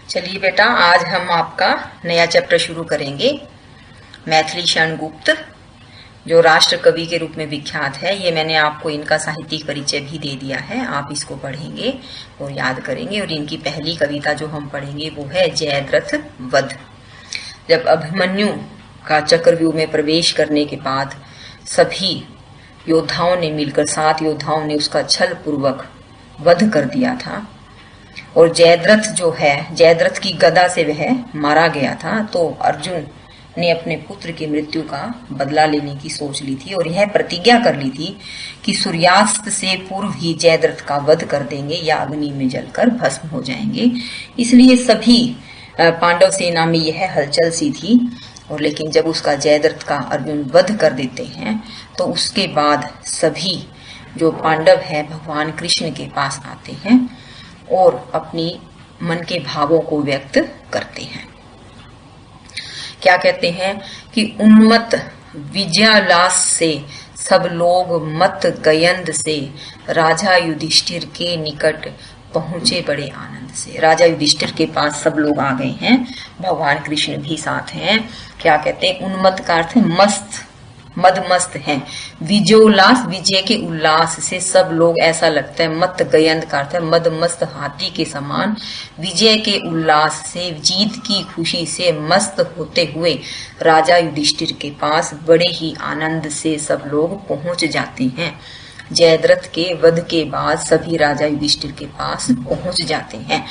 चलिए बेटा, आज हम आपका नया चैप्टर शुरू करेंगे। मैथिली शरण गुप्त जो राष्ट्र कवि के रूप में विख्यात है, ये मैंने आपको इनका साहित्यिक परिचय भी दे दिया है। आप इसको पढ़ेंगे और याद करेंगे। और इनकी पहली कविता जो हम पढ़ेंगे वो है जयद्रथ वध। जब अभिमन्यु का चक्रव्यूह में प्रवेश करने के बाद सभी योद्धाओं ने मिलकर 7 योद्धाओं ने उसका छल पूर्वक वध कर दिया था और जयद्रथ जो है, जयद्रथ की गदा से वह मारा गया था, तो अर्जुन ने अपने पुत्र की मृत्यु का बदला लेने की सोच ली थी और यह प्रतिज्ञा कर ली थी कि सूर्यास्त से पूर्व ही जयद्रथ का वध कर देंगे या अग्नि में जलकर भस्म हो जाएंगे। इसलिए सभी पांडव सेना में यह हलचल सी थी। और लेकिन जब उसका जयद्रथ का अर्जुन वध कर देते हैं तो उसके बाद सभी जो पांडव हैं भगवान कृष्ण के पास आते हैं और अपनी मन के भावों को व्यक्त करते हैं। क्या कहते हैं कि उन्मत्त विजयोल्लास से सब लोग मत गयंद से राजा युधिष्ठिर के निकट पहुंचे बड़े आनंद से। राजा युधिष्ठिर के पास सब लोग आ गए हैं, भगवान कृष्ण भी साथ हैं। क्या कहते हैं, उन्मत्त का अर्थ है मस्त, मदमस्त हैं। विजयोल्लास, विजय के उल्लास से सब लोग, ऐसा लगता है। मत गयंद का अर्थ है मदमस्त हाथी के समान। विजय के उल्लास से, जीत की खुशी से मस्त होते हुए राजा युधिष्ठिर के पास बड़े ही आनंद से सब लोग पहुंच जाते हैं। जयद्रथ के वध के बाद सभी राजा युधिष्ठिर के पास पहुंच जाते हैं।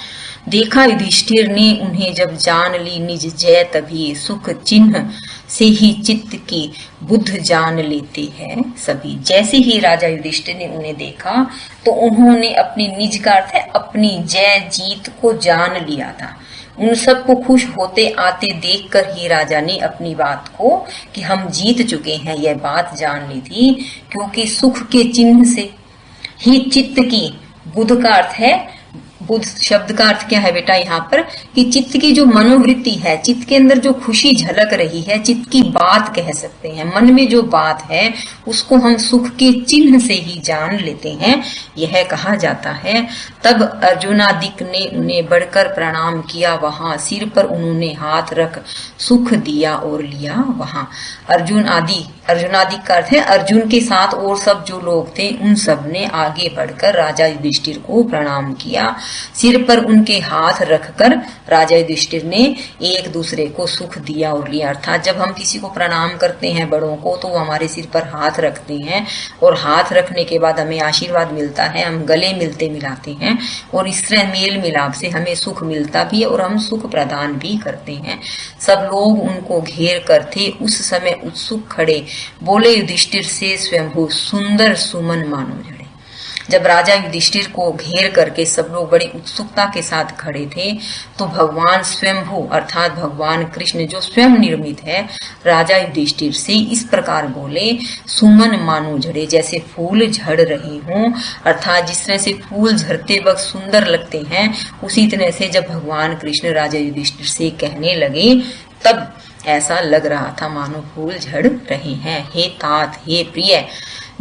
देखा युधिष्ठिर ने उन्हें जब जान ली निज जय, तभी सुख चिन्ह से ही चित्त की बुद्ध जान लेते हैं सभी। जैसे ही राजा युधिष्ठिर ने उन्हें देखा तो उन्होंने अपनी निज का अर्थ है अपनी जय जीत को जान लिया था। उन सबको खुश होते आते देखकर ही राजा ने अपनी बात को कि हम जीत चुके हैं यह बात जान ली थी, क्योंकि सुख के चिन्ह से ही चित्त की, बुद्ध का अर्थ है, बुद्ध शब्द का अर्थ क्या है बेटा यहाँ पर, कि चित्त की जो मनोवृत्ति है, चित्त के अंदर जो खुशी झलक रही है, चित्त की बात कह सकते हैं। मन में जो बात है उसको हम सुख के चिन्ह से ही जान लेते हैं, यह कहा जाता है। तब अर्जुनादिक ने उन्हें बढ़कर प्रणाम किया, वहां सिर पर उन्होंने हाथ रख सुख दिया और लिया वहां। अर्जुनादि का अर्थ है अर्जुन के साथ और सब जो लोग थे उन सब ने आगे बढ़कर राजा युधिष्ठिर को प्रणाम किया। सिर पर उनके हाथ रखकर राजा युधिष्ठिर ने एक दूसरे को सुख दिया और लिया। अर्थात जब हम किसी को प्रणाम करते हैं बड़ों को, तो वो हमारे सिर पर हाथ रखते हैं और हाथ रखने के बाद हमें आशीर्वाद मिलता है, हम गले मिलते मिलाते हैं और इस तरह मेल मिलाप से हमें सुख मिलता भी है और हम सुख प्रदान भी करते हैं। सब लोग उनको घेर कर थे उस समय उत्सुक खड़े, बोले युधिष्ठिर से स्वयंभू सुंदर सुमन मानो झड़े। जब राजा युधिष्ठिर को घेर करके सब लोग बड़ी उत्सुकता के साथ खड़े थे तो भगवान स्वयंभू अर्थात भगवान कृष्ण जो स्वयं निर्मित है, राजा युधिष्ठिर से इस प्रकार बोले, सुमन मानो झड़े, जैसे फूल झड़ रहे हों। अर्थात जिस तरह से फूल झड़ते वक्त सुंदर लगते हैं, उसी तरह से जब भगवान कृष्ण राजा युधिष्ठिर से कहने लगे तब ऐसा लग रहा था मानो फूल झड़ रहे हैं। हे तात, हे प्रिय,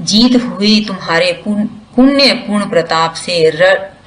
जीत हुई तुम्हारे पुण्य पूर्ण प्रताप से,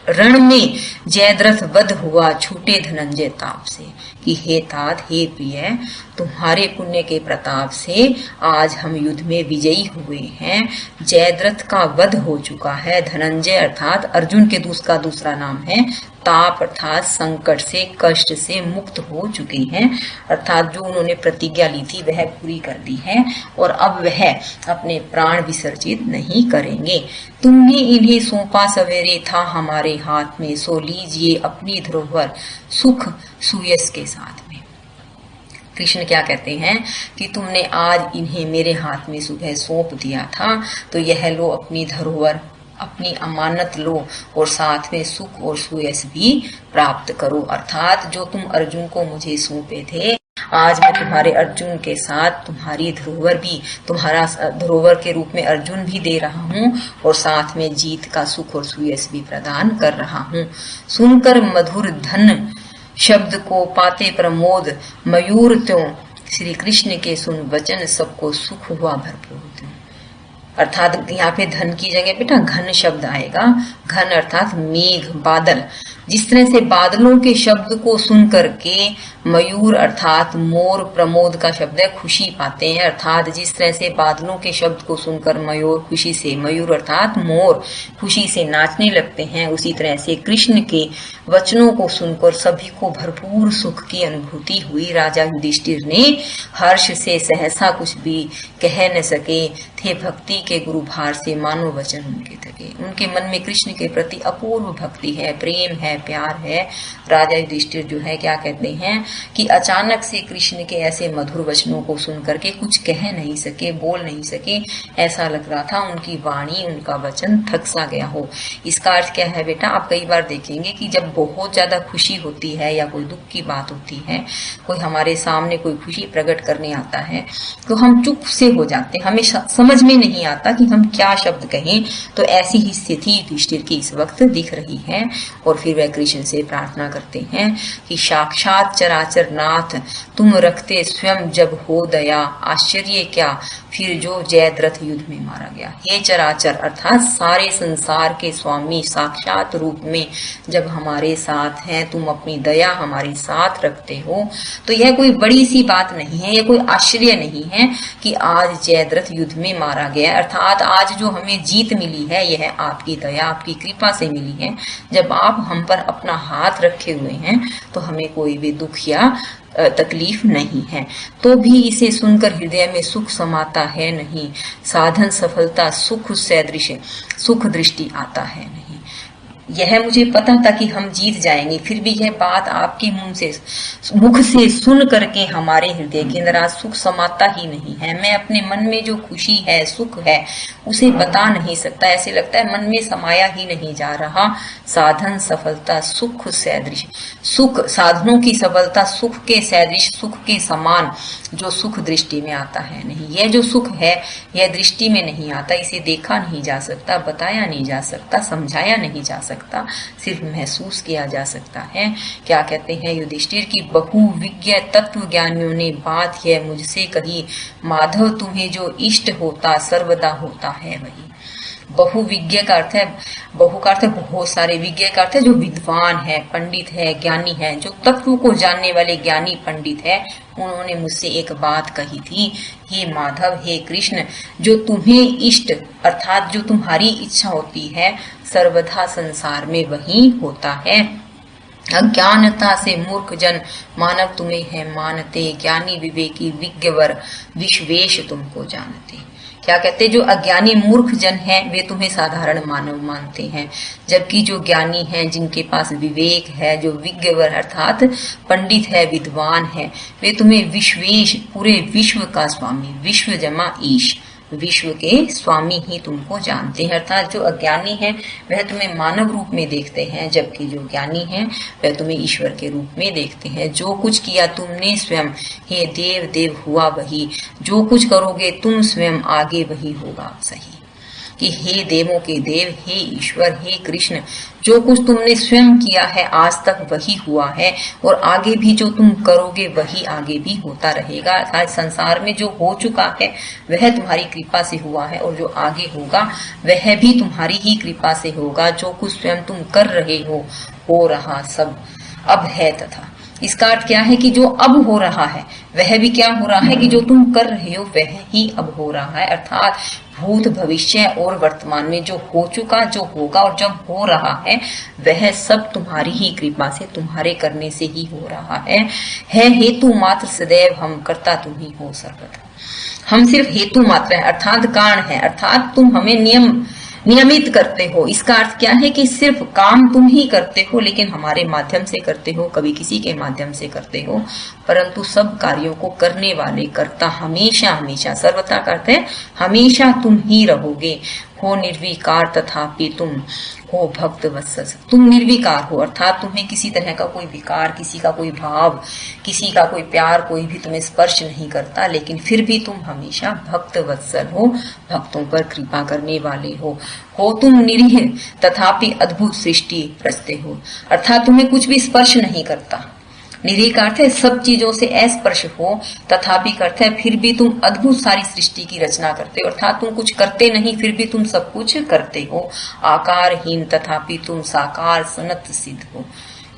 रण में जयद्रथ वध हुआ छूटे धनंजय ताप से। कि हे तात, हे प्रिय, तुम्हारे पुण्य के प्रताप से आज हम युद्ध में विजयी हुए हैं। जयद्रथ का वध हो चुका है। धनंजय अर्थात अर्जुन के दूसरा नाम है। ताप अर्थात संकट से, कष्ट से मुक्त हो चुके हैं। अर्थात जो उन्होंने प्रतिज्ञा ली थी वह पूरी कर दी है और अब वह अपने प्राण विसर्जित नहीं करेंगे। तुमने इन्हें सौंपा सवेरे था हमारे हाथ में, सो लीजिए अपनी धरोहर सुख सुयस के साथ में। कृष्ण क्या कहते हैं कि तुमने आज इन्हें मेरे हाथ में सुबह सौंप दिया था, तो यह लो अपनी धरोहर, अपनी अमानत लो और साथ में सुख और सुयस भी प्राप्त करो। अर्थात जो तुम अर्जुन को मुझे सौंपे थे, आज मैं तुम्हारे अर्जुन के साथ तुम्हारी धरोहर भी, तुम्हारा धरोहर के रूप में अर्जुन भी दे रहा हूँ और साथ में जीत का सुख और सुयस भी प्रदान कर रहा हूँ। सुनकर मधुर धन शब्द को पाते प्रमोद, मयूर त्यों श्री कृष्ण के सुन वचन सबको सुख हुआ भरपूर। अर्थात यहाँ पे धन की जगह बेटा घन शब्द आएगा। घन अर्थात मेघ, बादल। जिस तरह से बादलों के शब्द को सुन करके मयूर अर्थात मोर प्रमोद का शब्द है खुशी पाते हैं, अर्थात जिस तरह से बादलों के शब्द को सुनकर मयूर खुशी से, मयूर अर्थात मोर खुशी से नाचने लगते हैं, उसी तरह से कृष्ण के वचनों को सुनकर सभी को भरपूर सुख की अनुभूति हुई। राजा युधिष्ठिर ने हर्ष से सहसा कुछ भी कह न सके थे, भक्ति के गुरु भार से मानो वचन उनके थके। उनके मन में कृष्ण के प्रति अपूर्व भक्ति है, प्रेम है, प्यार है। राजा युधिष्ठिर जो है क्या कहते हैं कि अचानक से कृष्ण के ऐसे मधुर वचनों को सुन करके कुछ कह नहीं सके, बोल नहीं सके। ऐसा लग रहा था उनकी वाणी, उनका वचन थक सा गया हो। इसका अर्थ क्या है बेटा, आप कई बार देखेंगे कि जब बहुत ज्यादा खुशी होती है या कोई दुख की बात होती है, कोई हमारे सामने कोई खुशी प्रकट करने आता है तो हम चुप से हो जाते हैं, हमें समझ में नहीं आता कि हम क्या शब्द कहें। तो ऐसी ही स्थिति युधिष्ठिर की इस वक्त दिख रही है। और फिर वह कृष्ण से प्रार्थना करते हैं कि साक्षात चराचर नाथ तुम रखते स्वयं जब हो दया, आश्चर्य क्या फिर जो जयद्रथ युद्ध में मारा गया। हे चराचर अर्थात सारे संसार के स्वामी साक्षात रूप में जब हमारे साथ हैं, तुम अपनी दया हमारे साथ रखते हो, तो यह कोई बड़ी सी बात नहीं है, यह कोई आश्चर्य नहीं है कि आज जयद्रथ युद्ध में मारा गया। अर्थात आज जो हमें जीत मिली है यह आपकी दया, आपकी कृपा से मिली है। जब आप हम पर अपना हाथ रखे हुए हैं तो हमें कोई भी दुख या तकलीफ नहीं है। तो भी इसे सुनकर हृदय में सुख समाता है नहीं, साधन सफलता सुख सदृश सुख दृष्टि आता है नहीं। यह मुझे पता था कि हम जीत जाएंगे, फिर भी यह बात आपके मुख से सुन करके हमारे हृदय के अंदर आज सुख समाता ही नहीं है। मैं अपने मन में जो खुशी है, सुख है, उसे बता नहीं सकता। ऐसे लगता है मन में समाया ही नहीं जा रहा। साधन सफलता सुख सदृश, सुख साधनों की सफलता सुख के सदृश, सुख के समान जो सुख दृष्टि में आता है नहीं। यह जो सुख है यह दृष्टि में नहीं आता, इसे देखा नहीं जा सकता, बताया नहीं जा सकता, समझाया नहीं जा सकता, सिर्फ महसूस किया जा सकता है। क्या कहते हैं युधिष्ठिर की बहुविज्ञ तत्व ज्ञानियों ने बात यह मुझसे कही, माधव तुम्हें जो इष्ट होता सर्वदा होता है वही। बहुविज्ञ का अर्थ है, बहु का अर्थ है बहुत सारे, विज्ञ का अर्थ है जो विद्वान है, पंडित है, ज्ञानी है, जो तत्व को जानने वाले ज्ञानी पंडित है। उन्होंने मुझसे एक बात कही थी, हे माधव, हे कृष्ण, जो तुम्हें इष्ट अर्थात जो तुम्हारी इच्छा होती है सर्वथा संसार में वही होता है। अज्ञानता से मूर्ख जन मानव तुम्हें है मानते, ज्ञानी विवेकी विज्ञवर विश्वेश तुमको जानते। क्या कहते, जो अज्ञानी मूर्ख जन हैं वे तुम्हें साधारण मानव मानते हैं, जबकि जो ज्ञानी हैं, जिनके पास विवेक है, जो विज्ञवर अर्थात पंडित है, विद्वान है, वे तुम्हें विश्वेश पूरे विश्व का स्वामी, विश्व जमा ईश, विश्व के स्वामी ही तुमको जानते हैं। अर्थात जो अज्ञानी हैं वह तुम्हें मानव रूप में देखते हैं, जबकि जो ज्ञानी हैं वह तुम्हें ईश्वर के रूप में देखते हैं। जो कुछ किया तुमने स्वयं, हे देव देव हुआ वही, जो कुछ करोगे तुम स्वयं आगे वही होगा सही। कि हे देवों के देव, हे ईश्वर, हे कृष्ण, जो कुछ तुमने स्वयं किया है आज तक वही हुआ है और आगे भी जो तुम करोगे वही आगे भी होता रहेगा। आज संसार में जो हो चुका है वह तुम्हारी कृपा से हुआ है और जो आगे होगा वह भी तुम्हारी ही कृपा से होगा। जो कुछ स्वयं तुम कर रहे हो रहा सब अब है तथा। इसका अर्थ क्या है कि जो अब हो रहा है वह भी क्या हो रहा है कि जो तुम कर रहे हो वह ही अब हो रहा है। अर्थात भूत भविष्य और वर्तमान में जो हो चुका, जो होगा और जब हो रहा है वह सब तुम्हारी ही कृपा से, तुम्हारे करने से ही हो रहा है हेतु मात्र सदैव हम, करता तुम ही हो सर्वदा। हम सिर्फ हेतु मात्र है अर्थात कारण है, अर्थात तुम हमें नियमित करते हो। इसका अर्थ क्या है कि सिर्फ काम तुम ही करते हो, लेकिन हमारे माध्यम से करते हो, कभी किसी के माध्यम से करते हो, परंतु सब कार्यों को करने वाले कर्ता हमेशा हमेशा, सर्वथा करते हैं हमेशा तुम ही रहोगे। हो निर्विकार तथापि तुम हो भक्त वत्सल, तुम निर्विकार हो अर्थात तुम्हें किसी तरह का कोई विकार, किसी का कोई भाव, किसी का कोई प्यार, कोई भी तुम्हें स्पर्श नहीं करता, लेकिन फिर भी तुम हमेशा भक्त वत्सल हो, भक्तों पर कृपा करने वाले हो तुम निरीह तथापि अद्भुत सृष्टि रचते हो, अर्थात तुम्हें कुछ भी स्पर्श नहीं करता, निरीह का अर्थ है सब चीजों से अस्पर्श हो, तथापि का अर्थ है फिर भी तुम अद्भुत सारी सृष्टि की रचना करते हो, अर्थात तुम कुछ करते नहीं फिर भी तुम सब कुछ करते हो। आकारहीन तथापि तुम साकार सनत सिद्ध हो।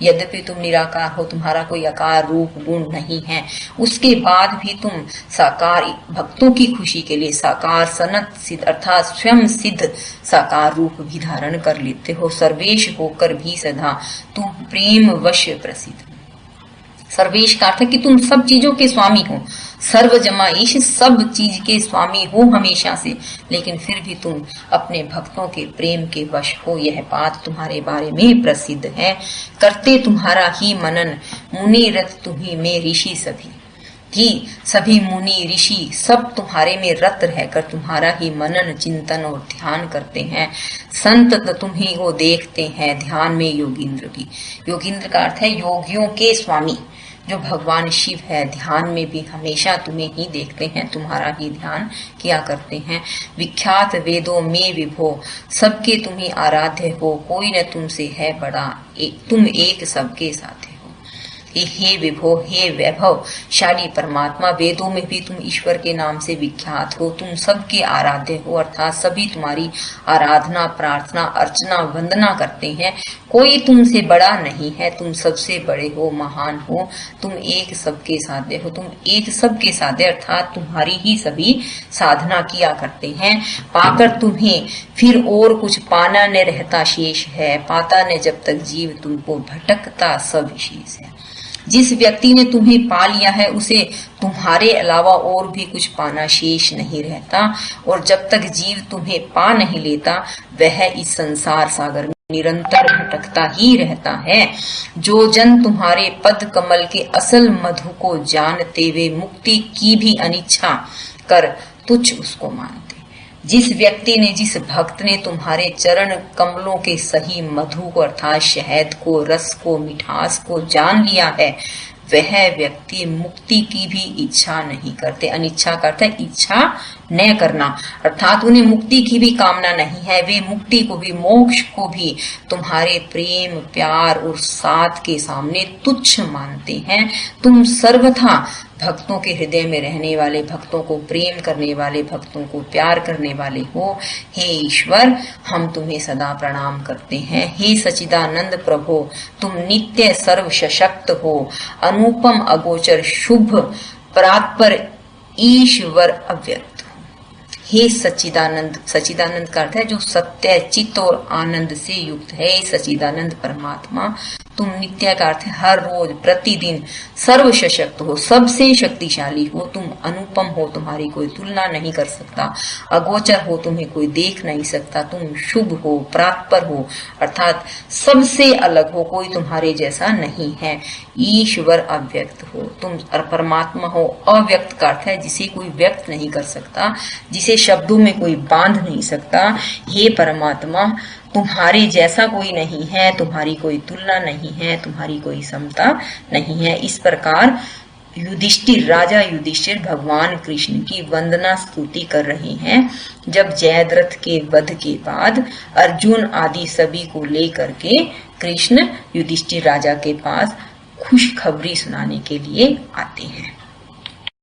यद्यपि तुम निराकार हो, तुम्हारा कोई आकार रूप गुण नहीं है, उसके बाद भी तुम साकार भक्तों की खुशी के लिए साकार सनत सिद्ध अर्थात स्वयं सिद्ध साकार रूप भी धारण कर लेते हो। सर्वेश होकर भी सदा तुम प्रेम वश प्रसिद्ध। सर्वेश का अर्थ है कि तुम सब चीजों के स्वामी हो, सर्वजमाईश सब चीज के स्वामी हो हमेशा से, लेकिन फिर भी तुम अपने भक्तों के प्रेम के वश हो। यह बात तुम्हारे बारे में प्रसिद्ध है। करते तुम्हारा ही मनन मुनि रत तुम्ही में ऋषि सभी मुनि ऋषि सब तुम्हारे में रत रहकर तुम्हारा ही मनन चिंतन और ध्यान करते हैं। संत तुम्ही को देखते हैं, ध्यान में योगींद्र भी। योगींद्र का अर्थ है योगियों के स्वामी जो भगवान शिव है, ध्यान में भी हमेशा तुम्हें ही देखते हैं, तुम्हारा ही ध्यान किया करते हैं। विख्यात वेदों में विभो सबके तुम्ही आराध्य हो, कोई न तुमसे है बड़ा, तुम एक सबके साथ हो। हे विभो हे वैभवशाली परमात्मा, वेदों में भी तुम ईश्वर के नाम से विख्यात हो, तुम सबके आराध्य हो, अर्थात सभी तुम्हारी आराधना प्रार्थना अर्चना वंदना करते हैं। कोई तुमसे बड़ा नहीं है, तुम सबसे बड़े हो, महान हो, तुम एक सबके साध्य हो। तुम एक सबके साध्य अर्थात तुम्हारी ही सभी साधना किया करते हैं। पाकर तुम्हें फिर और कुछ पाना न रहता शेष है, पाता न जब तक जीव तुमको भटकता सब शेष है। जिस व्यक्ति ने तुम्हें पा लिया है उसे तुम्हारे अलावा और भी कुछ पाना शेष नहीं रहता, और जब तक जीव तुम्हें पा नहीं लेता वह इस संसार सागर में निरंतर भटकता ही रहता है। जो जन तुम्हारे पद कमल के असल मधु को जानते हुए मुक्ति की भी अनिच्छा कर तुच्छ उसको मानते। जिस व्यक्ति ने जिस भक्त ने तुम्हारे चरण कमलों के सही मधु को अर्थात शहद को रस को मिठास को जान लिया है वह व्यक्ति मुक्ति की भी इच्छा नहीं करते। अनिच्छा करता है इच्छा न करना, अर्थात उन्हें मुक्ति की भी कामना नहीं है, वे मुक्ति को भी मोक्ष को भी तुम्हारे प्रेम प्यार और साथ के सामने तुच्छ मानते हैं। तुम सर्वथा भक्तों के हृदय में रहने वाले, भक्तों को प्रेम करने वाले, भक्तों को प्यार करने वाले हो। हे ईश्वर हम तुम्हें सदा प्रणाम करते हैं। हे सच्चिदानंद प्रभो तुम नित्य सर्व सशक्त हो, अनुपम अगोचर शुभ परात्पर ईश्वर अव्यक्त। हे सच्चिदानंद, सच्चिदानंद का अर्थ है जो सत्य चित्त और आनंद से युक्त है। सच्चिदानंद परमात्मा तुम नित्य का अर्थ है हर रोज प्रतिदिन सर्व सशक्त हो, सबसे शक्तिशाली हो, तुम अनुपम हो, तुम्हारी कोई तुलना नहीं कर सकता, अगोचर हो, तुम्हें कोई देख नहीं सकता, तुम शुभ हो, प्राप्पर हो अर्थात सबसे अलग हो, कोई तुम्हारे जैसा नहीं है। ईश्वर अव्यक्त हो, तुम परमात्मा हो। अव्यक्त का अर्थ है जिसे कोई व्यक्त नहीं कर सकता, जिसे शब्दों में कोई बांध नहीं सकता। हे परमात्मा तुम्हारे जैसा कोई नहीं है, तुम्हारी कोई तुलना नहीं है, तुम्हारी कोई समता नहीं है। इस प्रकार युधिष्ठिर राजा युधिष्ठिर भगवान कृष्ण की वंदना स्तुति कर रहे हैं। जब जयद्रथ के वध के बाद अर्जुन आदि सभी को लेकर के कृष्ण युधिष्ठिर राजा के पास खुशखबरी सुनाने के लिए आते हैं।